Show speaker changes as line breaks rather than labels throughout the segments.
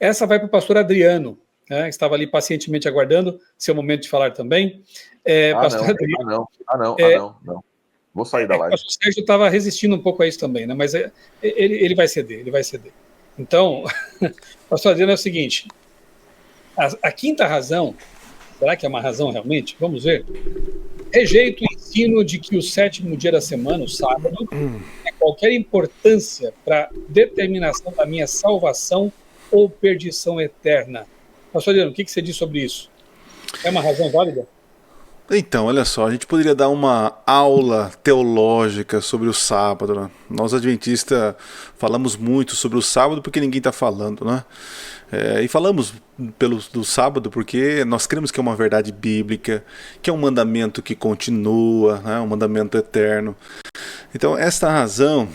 essa vai para o pastor Adriano, né? Estava ali pacientemente aguardando seu momento de falar também. Pastor Adriano.
Não. Vou sair da live.
O pastor Sérgio estava resistindo um pouco a isso também, né? Mas ele vai ceder, Então, pastor Adriano, é o seguinte, a quinta razão, será que é uma razão realmente? Vamos ver. Rejeito o ensino de que o sétimo dia da semana, o sábado, tem qualquer importância para a determinação da minha salvação ou perdição eterna. Pastor Adriano, o que você diz sobre isso? É uma razão válida?
Então, olha só, a gente poderia dar uma aula teológica sobre o sábado, né? Nós adventistas falamos muito sobre o sábado porque ninguém está falando, né? E falamos do sábado porque nós cremos que é uma verdade bíblica, que é um mandamento que continua, né? Um mandamento eterno. Então, esta razão,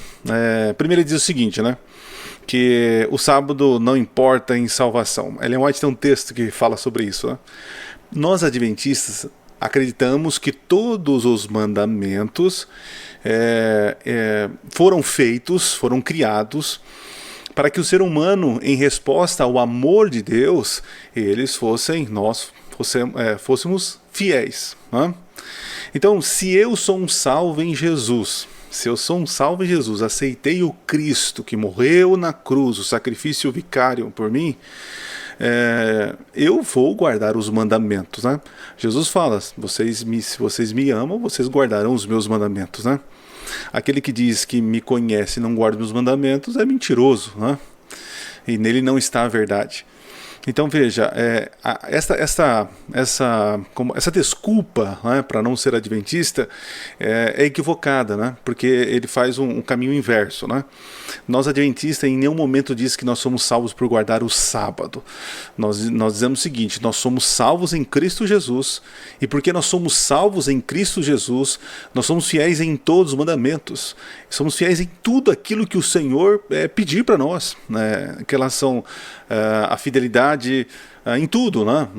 primeiro ele diz o seguinte, né? Que o sábado não importa em salvação. Ellen White tem um texto que fala sobre isso, né? Nós adventistas acreditamos que todos os mandamentos foram criados para que o ser humano, em resposta ao amor de Deus, nós fôssemos fiéis, né? Então, se eu sou um salvo em Jesus, aceitei o Cristo que morreu na cruz, o sacrifício vicário por mim, eu vou guardar os mandamentos, né? Jesus fala, se vocês me amam, vocês guardarão os meus mandamentos, né? Aquele que diz que me conhece e não guarda os meus mandamentos é mentiroso, né? E nele não está a verdade. Então veja, essa desculpa, né, para não ser adventista é equivocada, né? Porque ele faz um caminho inverso, né? Nós adventistas em nenhum momento diz que nós somos salvos por guardar o sábado. Nós dizemos o seguinte, nós somos salvos em Cristo Jesus, e porque nós somos salvos em Cristo Jesus, nós somos fiéis em todos os mandamentos, somos fiéis em tudo aquilo que o Senhor pedir para nós, né? Que relação à fidelidade em tudo, né?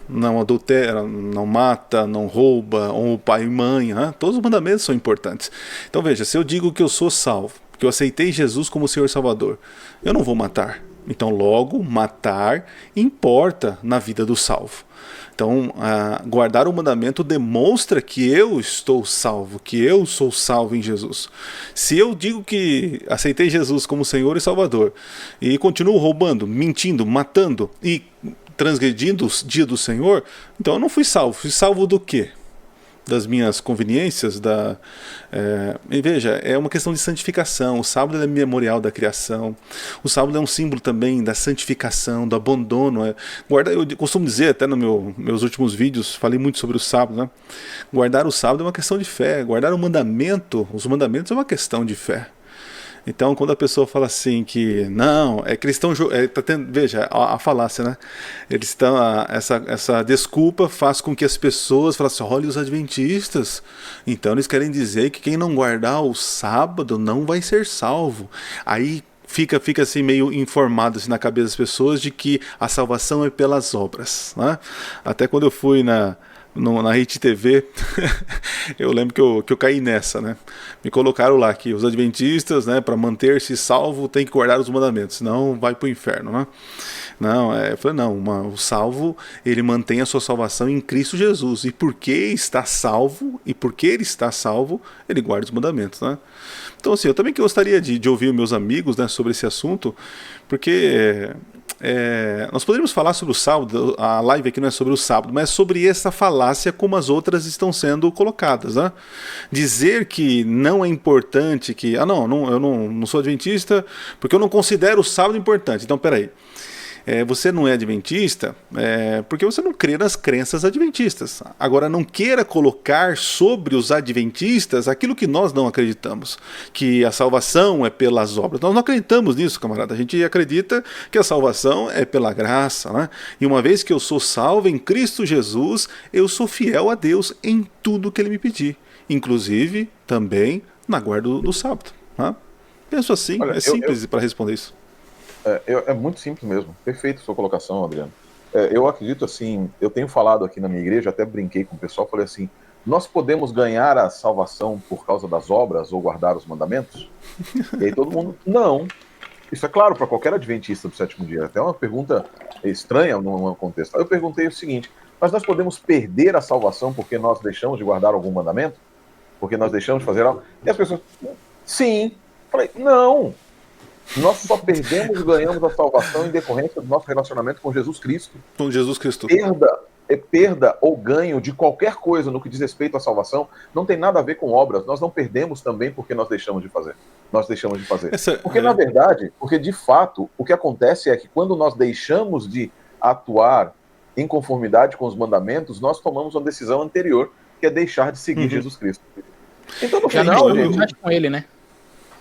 Não adultera, não mata, não rouba, honra o pai e mãe, né? Todos os mandamentos são importantes. Então veja, se eu digo que eu sou salvo, que eu aceitei Jesus como Senhor e Salvador, eu não vou matar. Então logo, matar importa na vida do salvo. Então, guardar o mandamento demonstra que eu estou salvo, que eu sou salvo em Jesus. Se eu digo que aceitei Jesus como Senhor e Salvador e continuo roubando, mentindo, matando e transgredindo o dia do Senhor, então eu não fui salvo. Fui salvo do quê? Das minhas conveniências, e veja, é uma questão de santificação. O sábado é memorial da criação, o sábado é um símbolo também da santificação, do abandono. Eu costumo dizer, até nos meus últimos vídeos, falei muito sobre o sábado, né? Guardar o sábado é uma questão de fé, guardar os mandamentos é uma questão de fé. Então, quando a pessoa fala assim que não, é cristão, veja, a falácia, né? Eles estão, essa desculpa faz com que as pessoas falem assim, olha os adventistas, então eles querem dizer que quem não guardar o sábado não vai ser salvo. Aí fica assim meio informado assim, na cabeça das pessoas de que a salvação é pelas obras, né? Até quando eu fui na Rede TV, eu lembro que eu caí nessa, né? Me colocaram lá que os adventistas, né, para manter-se salvo, tem que guardar os mandamentos, senão vai para o inferno, né? Não, eu falei, não, o salvo, ele mantém a sua salvação em Cristo Jesus, e porque está salvo, ele guarda os mandamentos, né? Então, assim, eu também gostaria de ouvir meus amigos, né, sobre esse assunto, porque nós poderíamos falar sobre o sábado, a live aqui não é sobre o sábado, mas é sobre essa falácia como as outras estão sendo colocadas, né? Dizer que não é importante, que eu não sou adventista porque eu não considero o sábado importante. Então, peraí. Você não é adventista porque você não crê nas crenças adventistas. Agora, não queira colocar sobre os adventistas aquilo que nós não acreditamos, que a salvação é pelas obras. Nós não acreditamos nisso, camarada. A gente acredita que a salvação é pela graça, né? E uma vez que eu sou salvo em Cristo Jesus, eu sou fiel a Deus em tudo que Ele me pedir, inclusive também na guarda do sábado, né? Penso assim. Olha, simples para responder isso.
É muito simples mesmo. Perfeito a sua colocação, Adriano. Eu acredito assim, eu tenho falado aqui na minha igreja, até brinquei com o pessoal, falei assim, nós podemos ganhar a salvação por causa das obras ou guardar os mandamentos? E aí todo mundo, não. Isso é claro para qualquer adventista do sétimo dia. Até uma pergunta estranha no contexto. Eu perguntei o seguinte: mas nós podemos perder a salvação porque nós deixamos de guardar algum mandamento? Porque nós deixamos de fazer algo? E as pessoas, sim. Falei, não. Nós só perdemos e ganhamos a salvação em decorrência do nosso relacionamento com Jesus Cristo.
Com Jesus Cristo.
Perda ou ganho de qualquer coisa no que diz respeito à salvação não tem nada a ver com obras. Nós não perdemos também porque nós deixamos de fazer. Porque, na verdade, porque de fato, o que acontece é que quando nós deixamos de atuar em conformidade com os mandamentos, nós tomamos uma decisão anterior, que é deixar de seguir Jesus Cristo. Então, no final,
gente... com ele, né?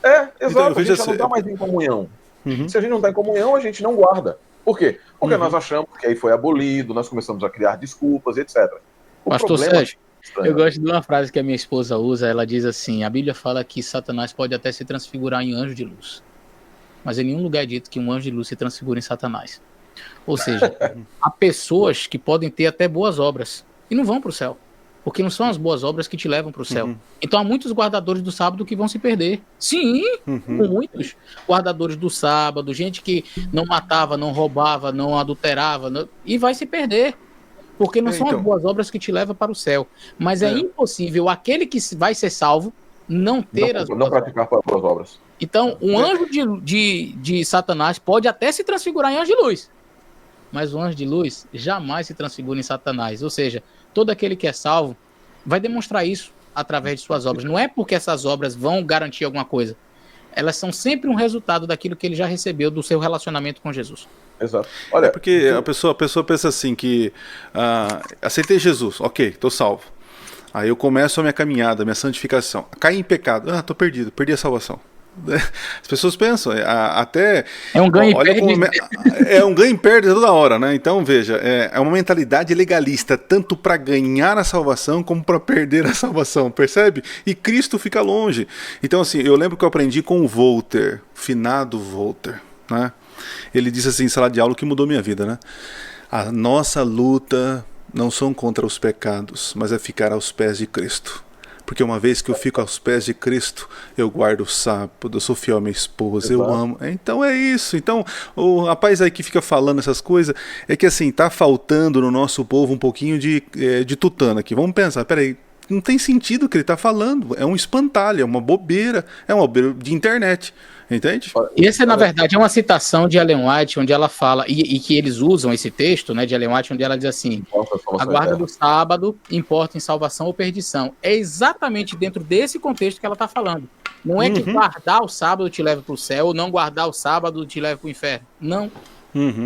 Exato, então, a gente já não está mais em comunhão. Se a gente não está em comunhão, a gente não guarda. Por quê? Porque nós achamos que aí foi abolido, nós começamos a criar desculpas, etc.
Pastor Sérgio, eu gosto de uma frase que a minha esposa usa, ela diz assim, a Bíblia fala que Satanás pode até se transfigurar em anjo de luz, mas em nenhum lugar é dito que um anjo de luz se transfigura em Satanás. Ou seja, há pessoas que podem ter até boas obras e não vão para o céu, porque não são as boas obras que te levam para o céu. Então há muitos guardadores do sábado que vão se perder. Sim, muitos guardadores do sábado, gente que não matava, não roubava, não adulterava, e vai se perder. Porque não são as boas obras que te levam para o céu. Mas é impossível aquele que vai ser salvo não ter as boas obras.
Não praticar boas obras.
Então, um anjo de Satanás pode até se transfigurar em anjo de luz. Mas o anjo de luz jamais se transfigura em Satanás. Ou seja, todo aquele que é salvo vai demonstrar isso através de suas obras. Não é porque essas obras vão garantir alguma coisa. Elas são sempre um resultado daquilo que ele já recebeu do seu relacionamento com Jesus.
Exato. Olha,
porque a pessoa pensa assim que aceitei Jesus, ok, estou salvo. Aí eu começo a minha caminhada, a minha santificação. Caí em pecado, estou perdido, perdi a salvação. As pessoas pensam, até...
É um ganho e perde.
É um ganho e perde toda hora, né? Então, veja, é uma mentalidade legalista, tanto para ganhar a salvação, como para perder a salvação, percebe? E Cristo fica longe. Então, assim, eu lembro que eu aprendi com o Voltaire, finado Voltaire, né? Ele disse assim em sala de aula, que mudou minha vida, né? A nossa luta não são contra os pecados, mas é ficar aos pés de Cristo. Porque uma vez que eu fico aos pés de Cristo, eu guardo o sábado, eu sou fiel à minha esposa, eu amo. Então é isso. Então, o rapaz aí que fica falando essas coisas, é que assim, tá faltando no nosso povo um pouquinho de tutano aqui. Vamos pensar, peraí, não tem sentido o que ele tá falando. É um espantalho, é uma bobeira de internet. Entende?
E essa, na verdade, é uma citação de Ellen White, onde ela fala, e que eles usam esse texto, né, de Ellen White, onde ela diz assim, a guarda do sábado importa em salvação ou perdição. É exatamente dentro desse contexto que ela está falando. Não é que guardar o sábado te leva para o céu, ou não guardar o sábado te leva para o inferno. Não.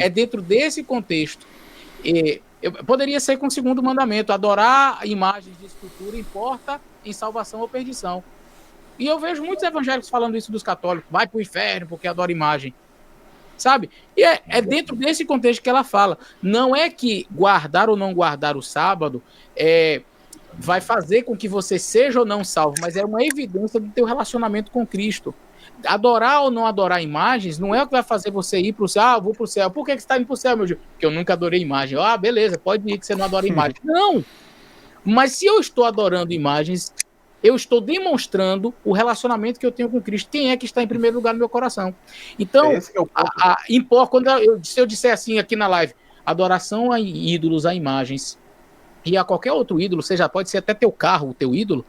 É dentro desse contexto. Poderia ser com o segundo mandamento, adorar imagens de escultura importa em salvação ou perdição. E eu vejo muitos evangélicos falando isso dos católicos, vai pro inferno porque adora imagem, sabe? E é dentro desse contexto que ela fala. Não é que guardar ou não guardar o sábado vai fazer com que você seja ou não salvo, mas é uma evidência do teu relacionamento com Cristo. Adorar ou não adorar imagens não é o que vai fazer você ir pro céu. Eu vou pro céu. Por que você está indo pro céu, meu Deus? Porque eu nunca adorei imagem. Beleza, pode ir que você não adora imagem. Não! Mas se eu estou adorando imagens, eu estou demonstrando o relacionamento que eu tenho com Cristo. Quem é que está em primeiro lugar no meu coração? Então, se eu disser assim aqui na live, adoração a ídolos, a imagens, e a qualquer outro ídolo, pode ser até teu carro, o teu ídolo,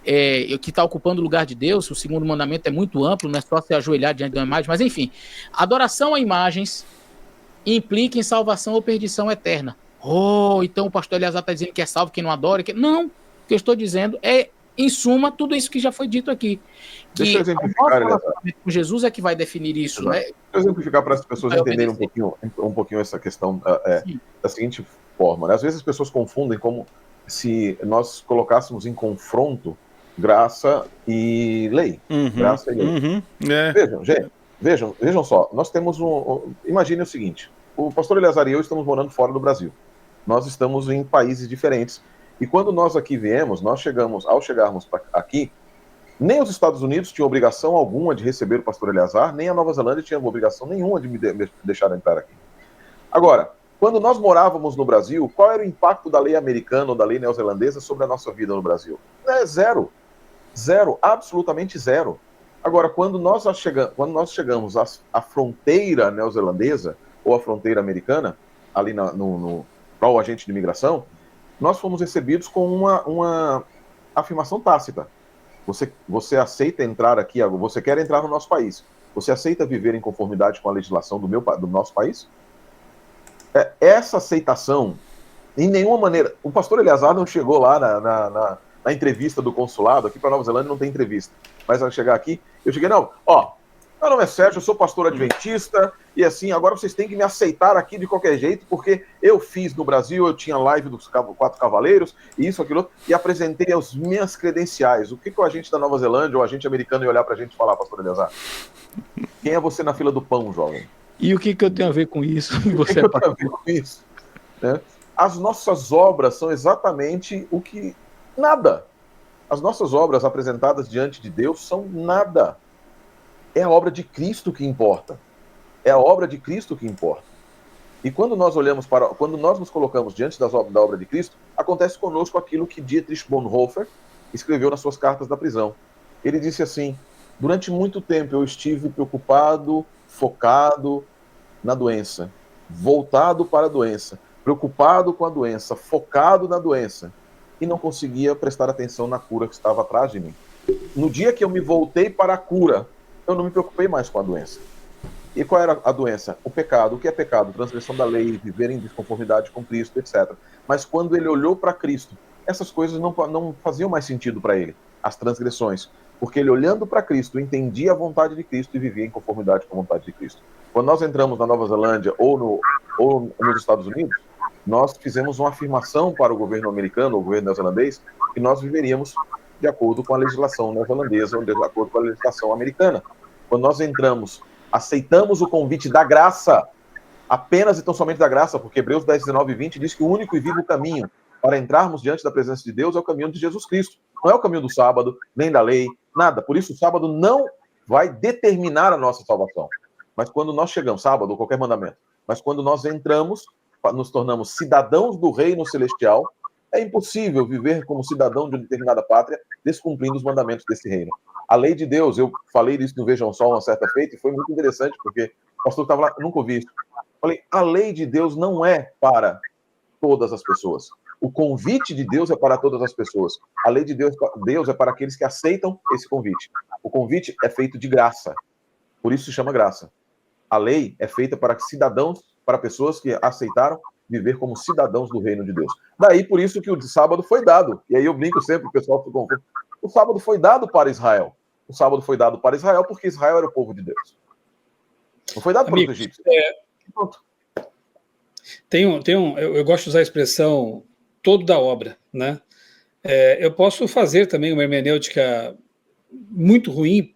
que está ocupando o lugar de Deus, o segundo mandamento é muito amplo, não é só se ajoelhar diante de uma imagem, mas enfim, adoração a imagens implica em salvação ou perdição eterna. Então o pastor Eleazar está dizendo que é salvo quem não adora. Não, o que eu estou dizendo em suma, tudo isso que já foi dito aqui.
Deixa eu exemplificar,
com Jesus é que vai definir isso, né?
Deixa eu exemplificar para as pessoas entenderem um pouquinho essa questão da seguinte forma. Né? Às vezes as pessoas confundem como se nós colocássemos em confronto graça e lei. Graça e lei. Vejam só, nós temos imagine o seguinte, o pastor Eleazar e eu estamos morando fora do Brasil. Nós estamos em países diferentes. E quando nós aqui viemos, ao chegarmos aqui, nem os Estados Unidos tinham obrigação alguma de receber o pastor Eleazar, nem a Nova Zelândia tinha obrigação nenhuma de me deixar entrar aqui. Agora, quando nós morávamos no Brasil, qual era o impacto da lei americana ou da lei neozelandesa sobre a nossa vida no Brasil? Zero. Zero, absolutamente zero. Agora, quando nós chegamos à fronteira neozelandesa ou à fronteira americana, ali para o agente de imigração, nós fomos recebidos com uma afirmação tácita. Você aceita entrar aqui, você quer entrar no nosso país, você aceita viver em conformidade com a legislação do nosso país? Essa aceitação, em nenhuma maneira... O pastor Eleazar não chegou lá na entrevista do consulado, aqui para Nova Zelândia não tem entrevista, mas ao chegar aqui, eu cheguei, meu nome é Sérgio, eu sou pastor adventista, e assim, agora vocês têm que me aceitar aqui de qualquer jeito, porque eu fiz no Brasil, eu tinha live dos 4 Cavaleiros, e isso, aquilo, e apresentei as minhas credenciais. O que o agente da Nova Zelândia ou o agente americano ia olhar pra gente e falar, pastor Eleazar? Quem é você na fila do pão, jovem?
E o que eu tenho a ver com isso?
O que eu tenho a ver com isso? Né? As nossas obras são exatamente o que... Nada. As nossas obras apresentadas diante de Deus são nada. É a obra de Cristo que importa. É a obra de Cristo que importa. E quando nós quando nós nos colocamos diante da obra de Cristo, acontece conosco aquilo que Dietrich Bonhoeffer escreveu nas suas cartas da prisão. Ele disse assim: durante muito tempo eu estive preocupado, focado na doença, voltado para a doença, preocupado com a doença, focado na doença, e não conseguia prestar atenção na cura que estava atrás de mim. No dia que eu me voltei para a cura, eu não me preocupei mais com a doença. E qual era a doença? O pecado. O que é pecado? Transgressão da lei, viver em desconformidade com Cristo, etc. Mas quando ele olhou para Cristo, essas coisas não faziam mais sentido para ele, as transgressões. Porque ele, olhando para Cristo, entendia a vontade de Cristo e vivia em conformidade com a vontade de Cristo. Quando nós entramos na Nova Zelândia ou nos Estados Unidos, nós fizemos uma afirmação para o governo americano, ou o governo neozelandês, que nós viveríamos de acordo com a legislação neozelandesa ou de acordo com a legislação americana. Quando nós entramos, aceitamos o convite da graça, apenas e tão somente da graça, porque Hebreus 10, 19 e 20 diz que o único e vivo caminho para entrarmos diante da presença de Deus é o caminho de Jesus Cristo. Não é o caminho do sábado, nem da lei, nada. Por isso o sábado não vai determinar a nossa salvação. Mas quando nós chegamos, sábado ou qualquer mandamento, mas quando nós entramos, nos tornamos cidadãos do reino celestial, é impossível viver como cidadão de uma determinada pátria descumprindo os mandamentos desse reino. A lei de Deus, eu falei isso no Vejam Só uma certa feita, e foi muito interessante, porque o pastor estava lá, nunca ouvi isso. Falei, a lei de Deus não é para todas as pessoas. O convite de Deus é para todas as pessoas. A lei de Deus é para aqueles que aceitam esse convite. O convite é feito de graça. Por isso se chama graça. A lei é feita para cidadãos, para pessoas que aceitaram viver como cidadãos do reino de Deus. Daí, por isso que o sábado foi dado. E aí eu brinco sempre, o pessoal fica confuso. O sábado foi dado para Israel. O sábado foi dado para Israel porque Israel era o povo de Deus. Não foi dado para os egípcios.
Eu gosto de usar a expressão todo da obra, né? Eu posso fazer também uma hermenêutica muito ruim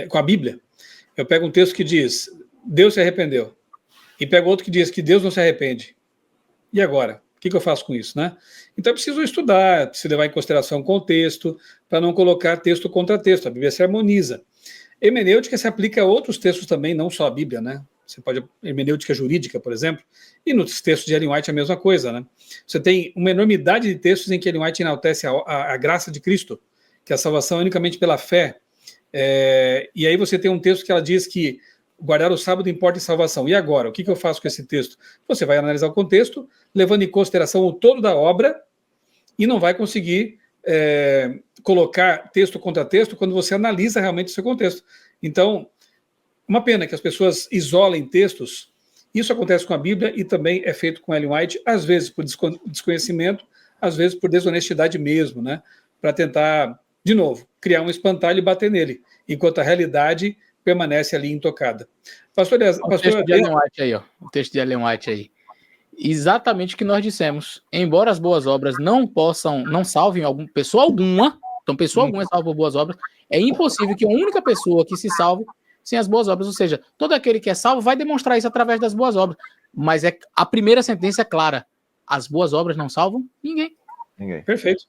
com a Bíblia. Eu pego um texto que diz, Deus se arrependeu. E pego outro que diz que Deus não se arrepende. E agora? O que eu faço com isso, né? Então eu preciso estudar, preciso levar em consideração o contexto, para não colocar texto contra texto. A Bíblia se harmoniza. Hermenêutica se aplica a outros textos também, não só a Bíblia, né? Você pode, hermenêutica jurídica, por exemplo, e nos textos de Ellen White a mesma coisa, né? Você tem uma enormidade de textos em que Ellen White enaltece a graça de Cristo, que a salvação é unicamente pela fé. E aí você tem um texto que ela diz que guardar o sábado importa em salvação. E agora? O que eu faço com esse texto? Você vai analisar o contexto, levando em consideração o todo da obra, e não vai conseguir colocar texto contra texto quando você analisa realmente o seu contexto. Então, uma pena que as pessoas isolem textos. Isso acontece com a Bíblia e também é feito com Ellen White, às vezes por desconhecimento, às vezes por desonestidade mesmo, né? Para tentar, de novo, criar um espantalho e bater nele, enquanto a realidade permanece ali intocada. Pastor,
o texto de Ellen White aí, ó. O texto de Ellen White aí. Exatamente o que nós dissemos. Embora as boas obras não salvem pessoa alguma, então pessoa alguma é salva por boas obras, é impossível que uma única pessoa que se salve sem as boas obras, ou seja, todo aquele que é salvo vai demonstrar isso através das boas obras. Mas a primeira sentença é clara: as boas obras não salvam ninguém.
Perfeito.